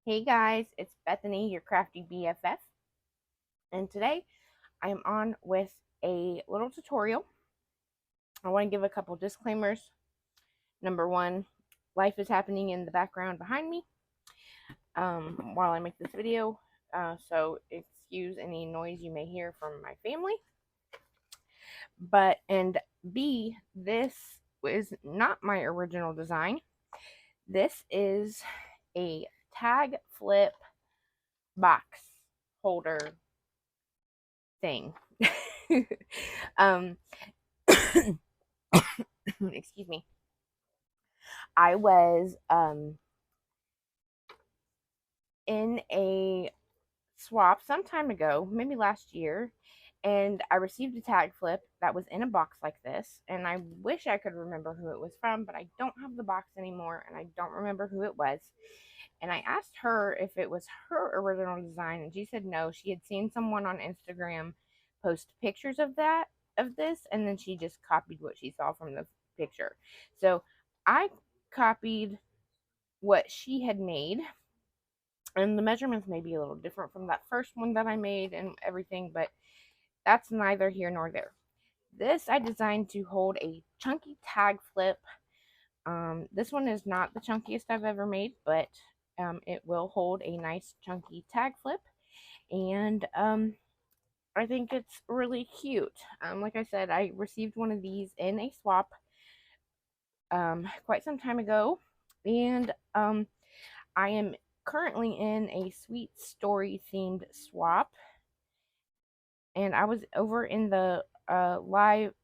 Hey guys, it's Bethany, your crafty BFF, and today I am on with a little tutorial. I want to give a couple disclaimers. Number one, life is happening in the background behind me while I make this video, so excuse any noise you may hear from my family. And B, this is not my original design. This is a tag flip box holder thing. um, excuse me. I was in a swap some time ago, maybe last year, and I received a tag flip that was in a box like this. And I wish I could remember who it was from, but I don't have the box anymore, and I don't remember who it was. And I asked her if it was her original design, and she said no. She had seen someone on Instagram post pictures of this, and then she just copied what she saw from the picture. So I copied what she had made, and the measurements may be a little different from that first one that I made and everything, but that's neither here nor there. This I designed to hold a chunky tag flip. This one is not the chunkiest I've ever made, but it will hold a nice chunky tag flip, and I think it's really cute. Like I said, I received one of these in a swap quite some time ago, and I am currently in a sweet story themed swap, and I was over in the live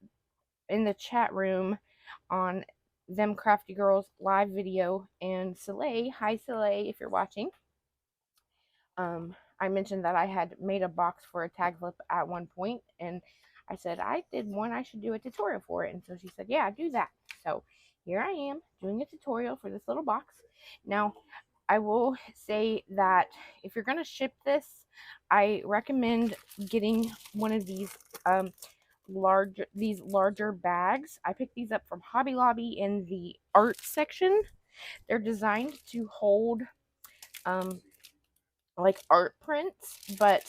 in the chat room on them crafty girls live video, and Soleil, hi Soleil, if you're watching. I mentioned that I had made a box for a tag flip at one point, and I said I did one, I should do a tutorial for it, and so she said, yeah, do that. So here I am doing a tutorial for this little box. Now I will say that if you're going to ship this, I recommend getting one of these larger bags. I picked these up from Hobby Lobby in the art section. They're designed to hold like art prints, but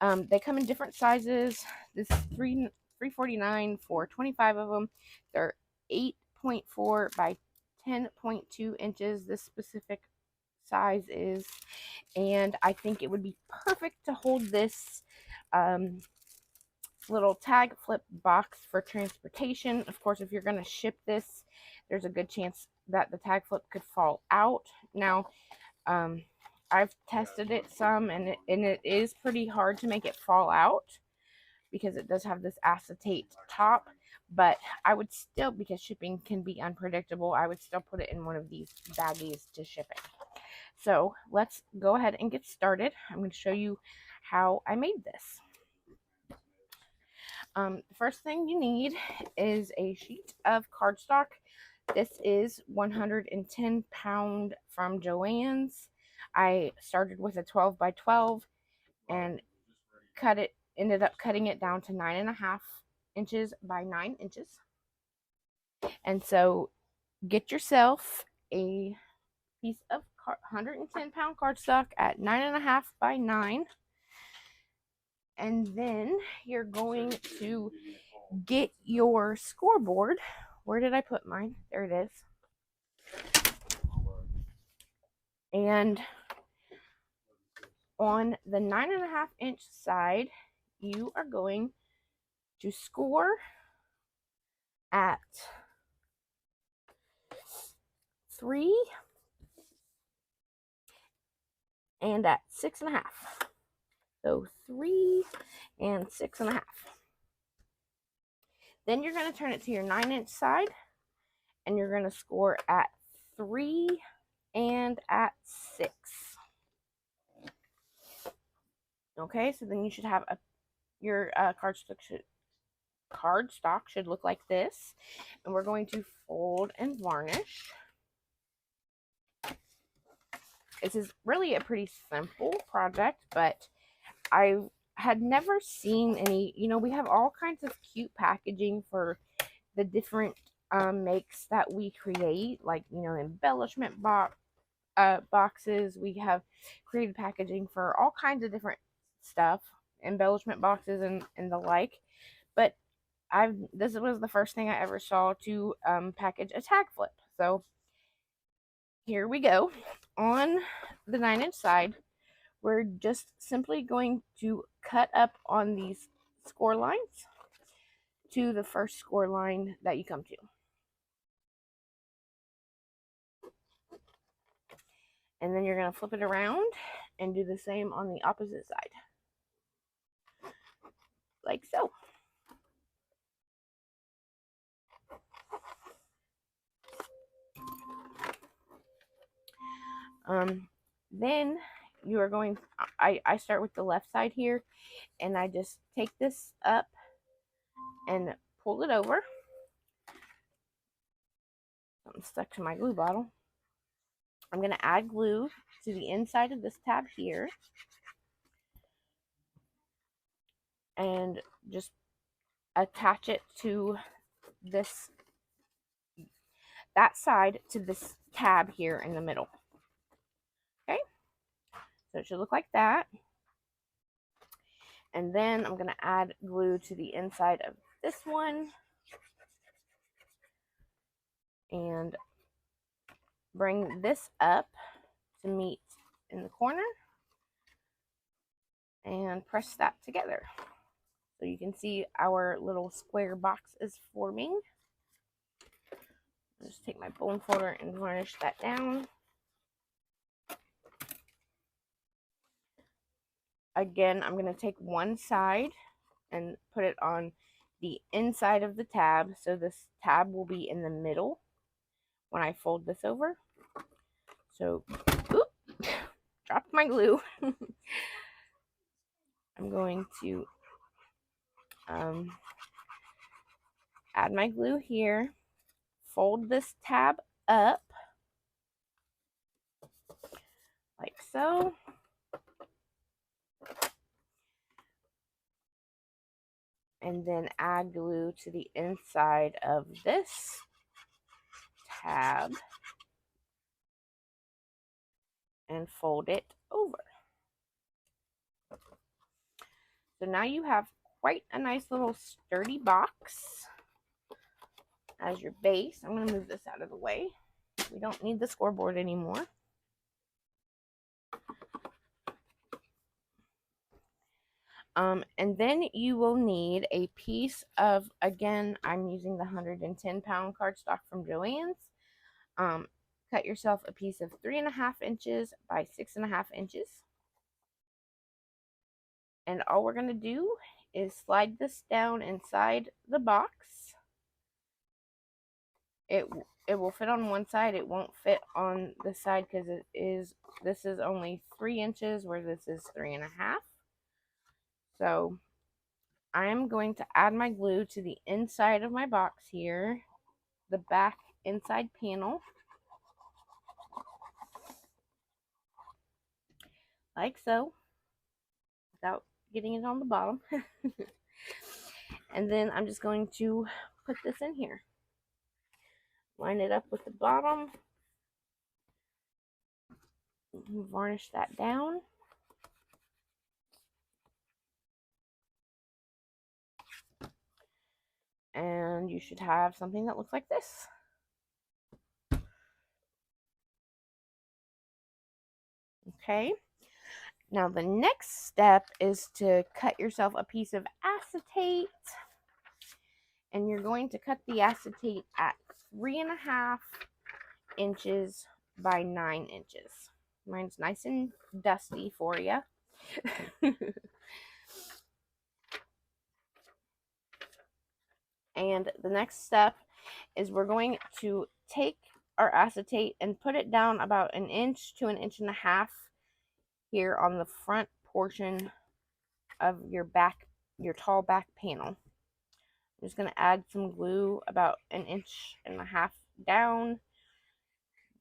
they come in different sizes. This is $3.49 for 25 of them. They're 8.4 by 10.2 inches. This specific size is, and I think it would be perfect to hold this little tag flip box for transportation. Of course, if you're going to ship this, there's a good chance that the tag flip could fall out. Now, I've tested it some, and it is pretty hard to make it fall out because it does have this acetate top. But I would still, because shipping can be unpredictable, I would still put it in one of these baggies to ship it. So let's go ahead and get started. I'm going to show you how I made this. The first thing you need is a sheet of cardstock. This is 110 pound from Joann's. I started with a 12 by 12 and ended up cutting it down to 9.5 inches by 9 inches. And so get yourself a piece of 110 pound cardstock at 9.5 by 9. And then you're going to get your scoreboard. Where did I put mine? There it is. And on the 9.5 inch side, you are going to score at 3 and at 6.5. So 3 and 6.5. Then you're going to turn it to your 9 inch side, and you're going to score at 3 and at 6. Okay, so then you should have your cardstock should look like this, and we're going to fold and varnish. This is really a pretty simple project, but I had never seen any, we have all kinds of cute packaging for the different makes that we create, like, embellishment boxes. We have created packaging for all kinds of different stuff, embellishment boxes and the like. But this was the first thing I ever saw to package a tag flip. So here we go. On the 9-inch side, we're just simply going to cut up on these score lines to the first score line that you come to. And then you're going to flip it around and do the same on the opposite side. Like so. Then you are going, I start with the left side here, and I just take this up and pull it over. I'm stuck to my glue bottle. I'm going to add glue to the inside of this tab here and just attach it to that side to this tab here in the middle. Okay, so it should look like that. And then I'm going to add glue to the inside of this one and bring this up to meet in the corner and press that together. So you can see our little square box is forming. I'll just take my bone folder and varnish that down. Again, I'm going to take one side and put it on the inside of the tab, so this tab will be in the middle when I fold this over. So, dropped my glue. I'm going to add my glue here, fold this tab up like so. And then add glue to the inside of this tab and fold it over. So now you have quite a nice little sturdy box as your base. I'm going to move this out of the way. We don't need the scoreboard anymore. And then you will need a piece of, again, I'm using the 110-pound cardstock from Joann's. Cut yourself a piece of 3.5 inches by 6.5 inches. And all we're going to do is slide this down inside the box. It will fit on one side. It won't fit on the side because this is only 3 inches where this is 3.5. So I am going to add my glue to the inside of my box here, the back inside panel, like so, without getting it on the bottom. And then I'm just going to put this in here, line it up with the bottom, varnish that down. And you should have something that looks like this. Okay. Now the next step is to cut yourself a piece of acetate. And you're going to cut the acetate at 3.5 inches by 9 inches. Mine's nice and dusty for you. And the next step is we're going to take our acetate and put it down about 1 inch to 1.5 inches here on the front portion of your tall back panel. I'm just going to add some glue about 1.5 inches down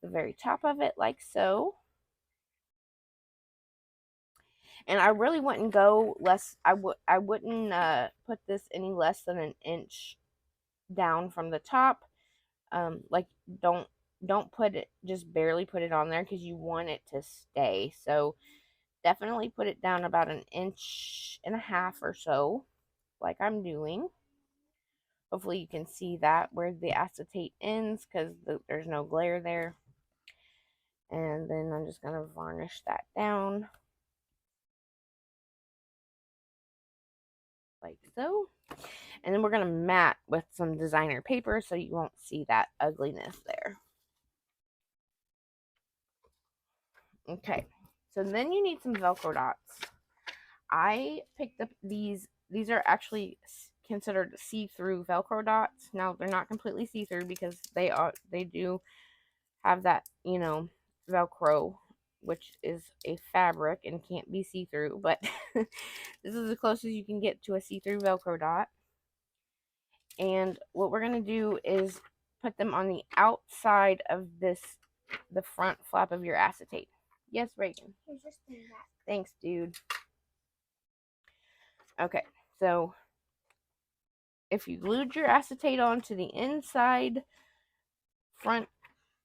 the very top of it, like so. And I really wouldn't go less. I wouldn't put this any less than 1 inch down from the top. Like, don't don't put it, just barely put it on there because you want it to stay. So definitely put it down about 1.5 inches or so, like I'm doing. Hopefully you can see that where the acetate ends because there's no glare there. And then I'm just going to varnish that down like so. And then we're going to mat with some designer paper so you won't see that ugliness there. Okay, so then you need some Velcro dots. I picked up these. These are actually considered see-through Velcro dots. Now they're not completely see-through because they do have that, you know, Velcro, which is a fabric and can't be see-through, but this is as close as you can get to a see-through Velcro dot. And what we're going to do is put them on the outside of the front flap of your acetate. Yes, Reagan. Thanks, dude. Okay, so if you glued your acetate onto the inside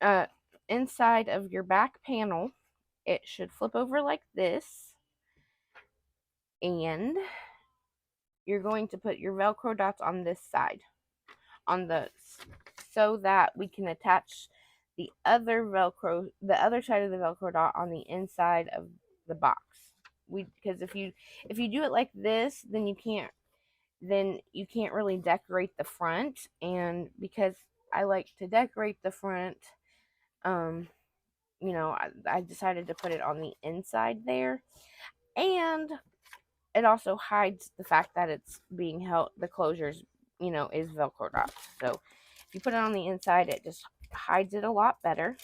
of your back panel, it should flip over like this, and you're going to put your Velcro dots on this side, so that we can attach the other side of the Velcro dot on the inside of the box. Because if you do it like this, then you can't really decorate the front. And because I like to decorate the front, you know, I decided to put it on the inside there, and it also hides the fact that it's being held, the closures, you know, is Velcro dots. So if you put it on the inside, it just hides it a lot better.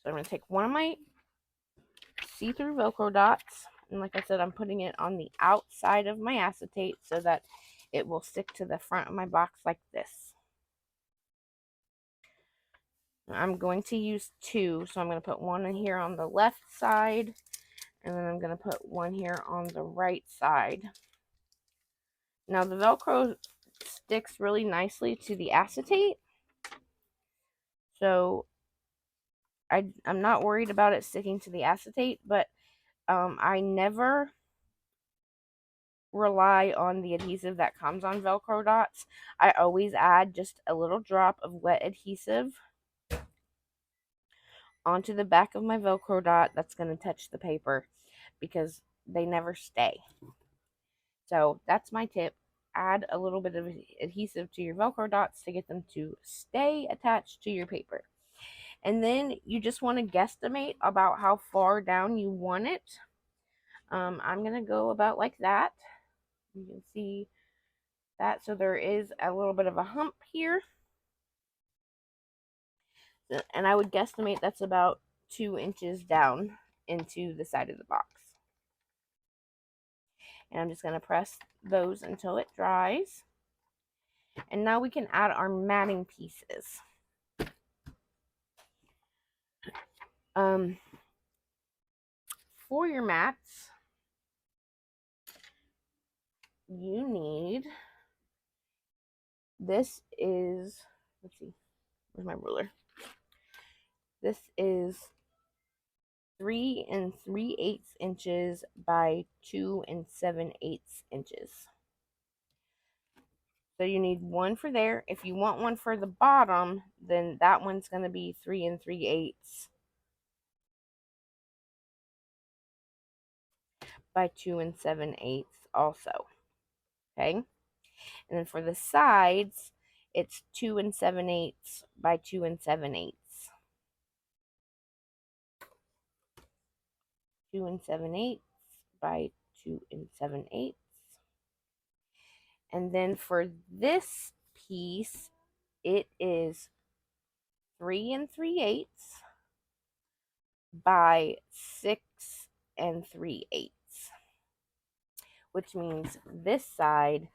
So I'm going to take one of my see-through Velcro dots, and like I said, I'm putting it on the outside of my acetate so that it will stick to the front of my box like this. I'm going to use two, so I'm going to put one in here on the left side, and then I'm going to put one here on the right side. Now the Velcro sticks really nicely to the acetate, so I'm not worried about it sticking to the acetate, but I never rely on the adhesive that comes on Velcro dots. I always add just a little drop of wet adhesive onto the back of my Velcro dot that's going to touch the paper because they never stay. So that's my tip. Add a little bit of adhesive to your Velcro dots to get them to stay attached to your paper. And then you just want to guesstimate about how far down you want it. I'm going to go about like that. You can see that. So there is a little bit of a hump here. And I would guesstimate that's about 2 inches down into the side of the box. And I'm just going to press those until it dries. And now we can add our matting pieces. For your mats, you need, this is, let's see, where's my ruler? This is 3 3/8 inches by 2 7/8 inches. So you need one for there. If you want one for the bottom, then that one's going to be 3 3/8 by 2 7/8 also. Okay. And then for the sides, it's 2 7/8 by 2 7/8. 2 7/8 by 2 7/8. And then for this piece, it is 3 3/8 by 6 3/8, which means this side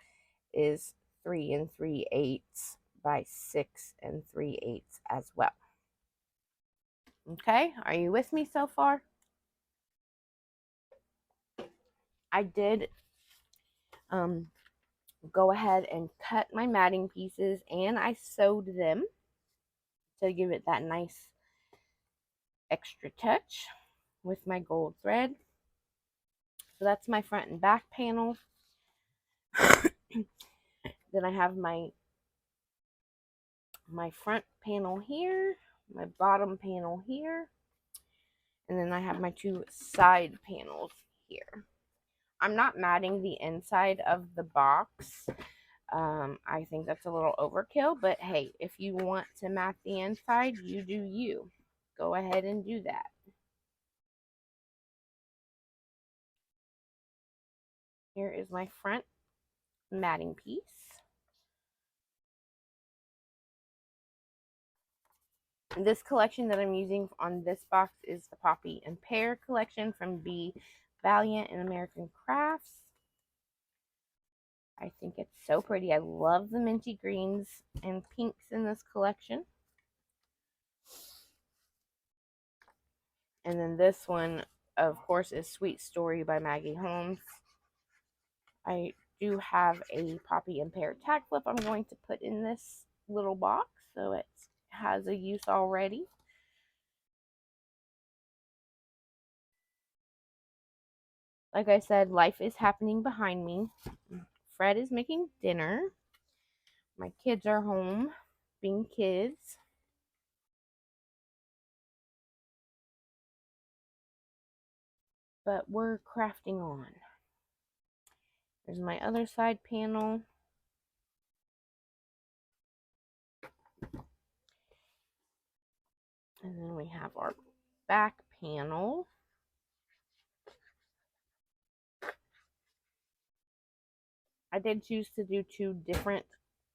is 3 3/8 by 6 3/8 as well. Okay, are you with me so far? I did go ahead and cut my matting pieces, and I sewed them to give it that nice extra touch with my gold thread. So that's my front and back panel. Then I have my front panel here, my bottom panel here, and then I have my two side panels here. I'm not matting the inside of the box. I think that's a little overkill, but hey, if you want to mat the inside, you do you. Go ahead and do that. Here is my front matting piece. This collection that I'm using on this box is the Poppy and Pear collection from Be Valiant and American Crafts. I think it's so pretty. I love the minty greens and pinks in this collection. And then this one, of course, is Sweet Story by Maggie Holmes. I do have a Poppy and Pear tag flip I'm going to put in this little box, so it has a use already. Like I said, life is happening behind me. Fred is making dinner. My kids are home being kids. But we're crafting on. There's my other side panel. And then we have our back panel. I did choose to do two different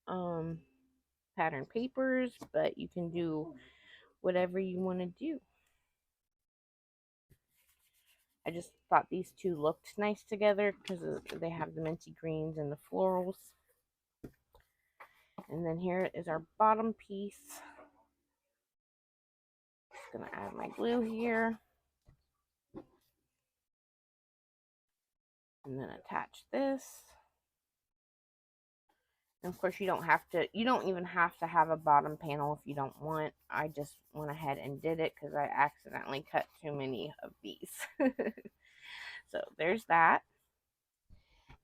pattern papers, but you can do whatever you want to do. I just thought these two looked nice together because they have the minty greens and the florals. And then here is our bottom piece. Just going to add my glue here. And then attach this. And of course, you don't even have to have a bottom panel if you don't want. I just went ahead and did it because I accidentally cut too many of these. So there's that.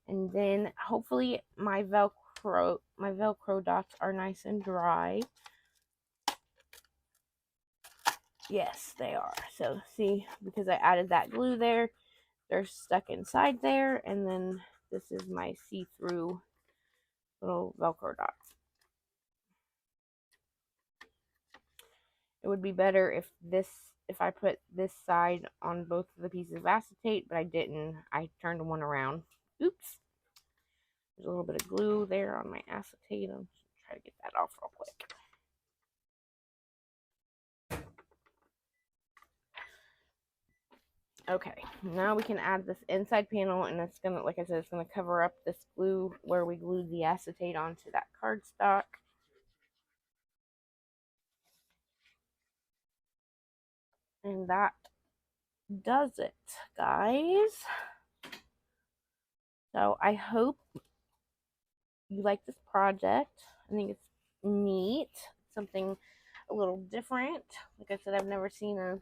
And then hopefully my Velcro dots are nice and dry. Yes, they are. So see, because I added that glue there, they're stuck inside there. And then this is my see-through little Velcro dots. It would be better if I put this side on both of the pieces of acetate, but I didn't. I turned one around. Oops. There's a little bit of glue there on my acetate. I'll try to get that off real quick. Okay, now we can add this inside panel, and it's gonna, like I said, it's gonna cover up this glue where we glued the acetate onto that cardstock. And that does it, guys. So I hope you like this project. I think it's neat, something a little different. Like I said, I've never seen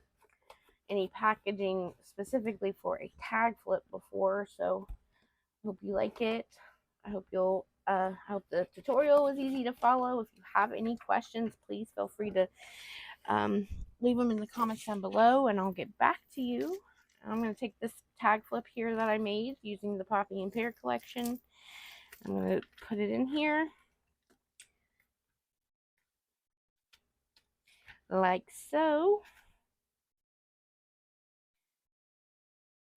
any packaging specifically for a tag flip before, so I hope you like it. I hope you'll I hope the tutorial was easy to follow. If you have any questions, please feel free to leave them in the comments down below, and I'll get back to you. I'm going to take this tag flip here that I made using the Poppy and Pear collection. I'm going to put it in here like so.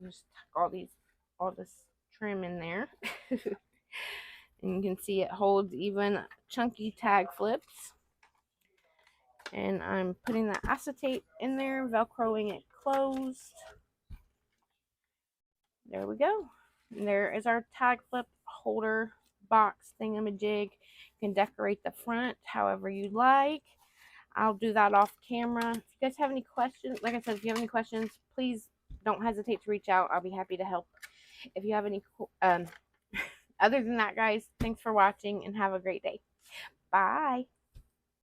Just tuck all this trim in there. And you can see it holds even chunky tag flips. And I'm putting the acetate in there, velcroing it closed. There we go. And there is our tag flip holder box thingamajig. You can decorate the front however you'd like. I'll do that off camera. If you guys have any questions, like I said, if you have any questions, please don't hesitate to reach out. I'll be happy to help. If you have any Other than that, guys, thanks for watching and have a great day. Bye.